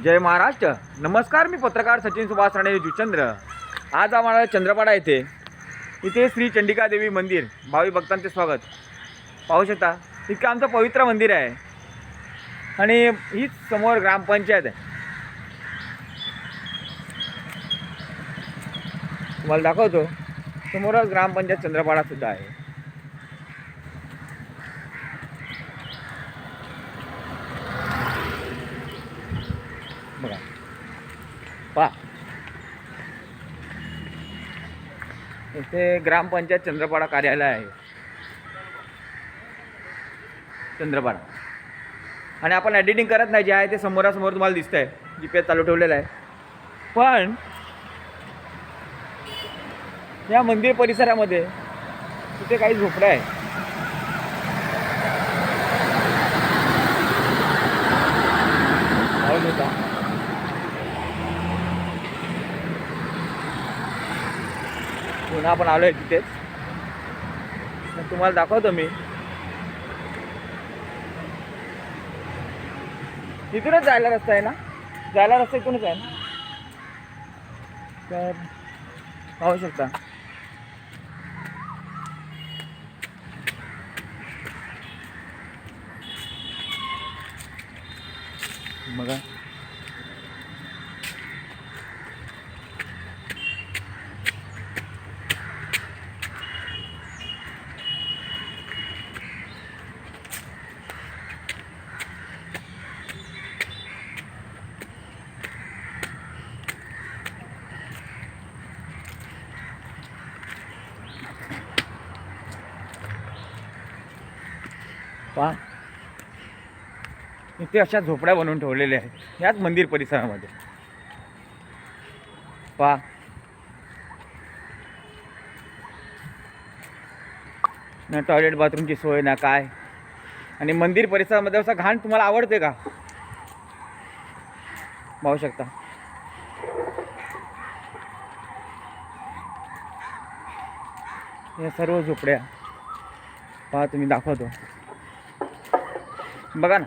जय महाराष्ट्र. नमस्कार, मी पत्रकार सचिन सुभाष राणे जुचंद्र. आज आम्हाला चंद्रपाडा इथे श्री चंडिका देवी मंदिर भावी भक्तांचे स्वागत. पाहू शकता इतकं आमचं पवित्र मंदिर आहे आणि हीच समोर ग्रामपंचायत आहे. तुम्हाला दाखवतो, समोरच ग्रामपंचायत चंद्रपाडा सुद्धा आहे. बघा, पहा इथे ग्रामपंचायत चंद्रपाडा कार्यालय आहे, चंद्रपाडा. आणि आपण एडिटिंग करत नाही, जे आहे ते समोरासमोर तुम्हाला दिसत आहे. GPS चालू ठेवलेला आहे. पण या मंदिर परिसरामध्ये तिथे काही झोपड्या आहे. पुन्हा आपण आलोय तिथेच, तुम्हाला दाखवतो मी. इथूनच जायला रस्ता आहे ना, जायला रस्ता इथूनच आहे ना. तर पाहू शकता बघा. पहा, इथे अशा झोपड्या बनवून ठेवलेल्या आहेत याच मंदिर परिसरामध्ये. पहा, ना टॉयलेट बाथरूमची सोय ना काय. आणि मंदिर परिसरामध्ये असं घाण तुम्हाला आवडते का? पाहू शकता. या सर्व झोपड्या पहा, तुम्ही दाखवतो. बघा ना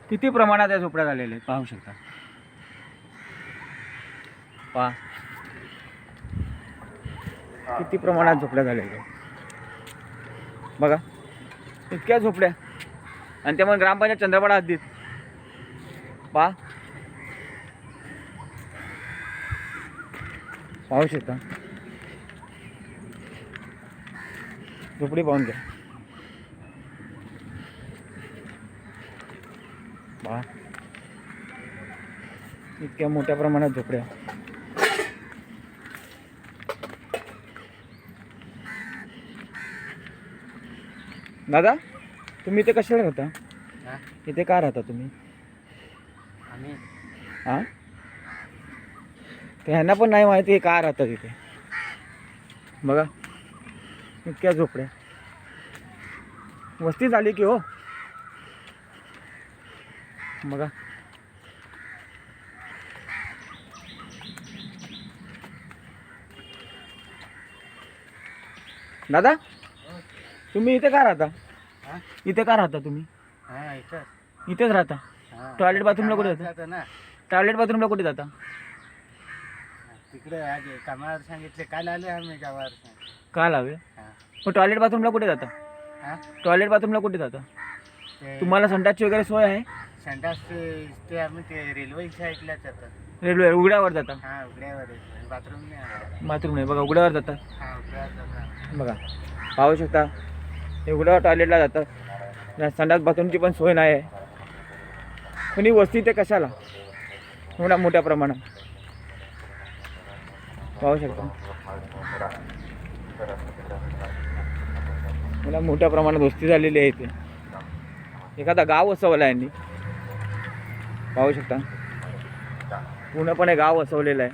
किती प्रमाणात या झोपड्या झालेल्या आहेत. पाहू शकता. पहा किती प्रमाणात झोपड्या झालेल्या आहेत. बघा, इतक्या झोपड्या, आणि त्यामुळे ग्रामपंचायत चंद्रपाडा हद्दीत. पहा, पाहू शकता. झोपडी पाहून घ्या. पहा, इतक्या मोठ्या प्रमाणात झोपड्या. दादा, तुम्ही इथे कशाला राहता? इथे का राहता तुम्ही? हां, तर ह्यांना पण नाही माहिती का राहतात इथे. बघा, इतक्या झोपड्या. वस्ती झाली की हो. बघा, दादा तुम्ही इथे का राहता? इथे का राहता तुम्ही? इथेच राहता. टॉयलेट बाथरूमला कुठे जाता? टॉयलेट बाथरूमला कुठे जाता? तिकडे कामावर सांगितले, काल आले आम्ही गावावर. काल हवे. मग टॉयलेट बाथरूमला कुठे जाता? टॉयलेट बाथरूमला कुठे जाता? तुम्हाला संडासची वगैरे सोय आहे? संडास ते आम्ही ते रेल्वे साईडला जातात. रेल्वे उघड्यावर जाता? हां, उघड्यावर. बाथरूम नाही. बाथरूम नाही. बघा, उघड्यावर जातात. हां, उघड्यावर जातात. बघा, पाहू शकता. ते उघड्यावर टॉयलेटला जातात. संडास बाथरूमची पण सोय नाही आहे. पण ही वस्ती ते कशाला एवढ्या मोठ्या प्रमाणात? पाहू शकता, मला मोठ्या प्रमाणात वस्ती झालेली आहे इथे. एखादा गाव वसवला यांनी. पाहू शकता, पूर्णपणे गाव वसवलेलं आहे.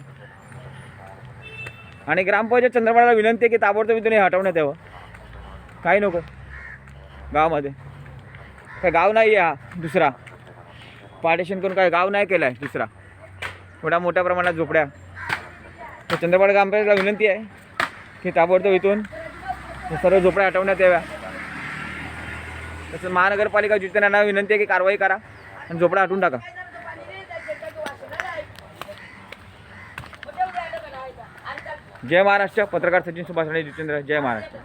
आणि ग्रामपंचायत चंद्रपाडाला विनंती आहे की ताबडतोब इथून हटवण्यात यावं. काही नको गावामध्ये. काय गाव नाही आहे हा दुसरा? पार्टिशन करून काय गाव नाही केलं आहे दुसरा? एवढ्या मोठ्या प्रमाणात झोपड्या. तर चंद्रपाडा ग्रामपंचायतला विनंती आहे की ताबडतोब इथून सर्व झोपड्या हटवण्यात याव्या. तसंच महानगरपालिका आयुक्तांना विनंती आहे की कारवाई करा आणि झोपडा हटवून टाका. जय महाराष्ट्र. पत्रकार सचिन सुभाष राणे जितेंद्र. जय महाराष्ट्र.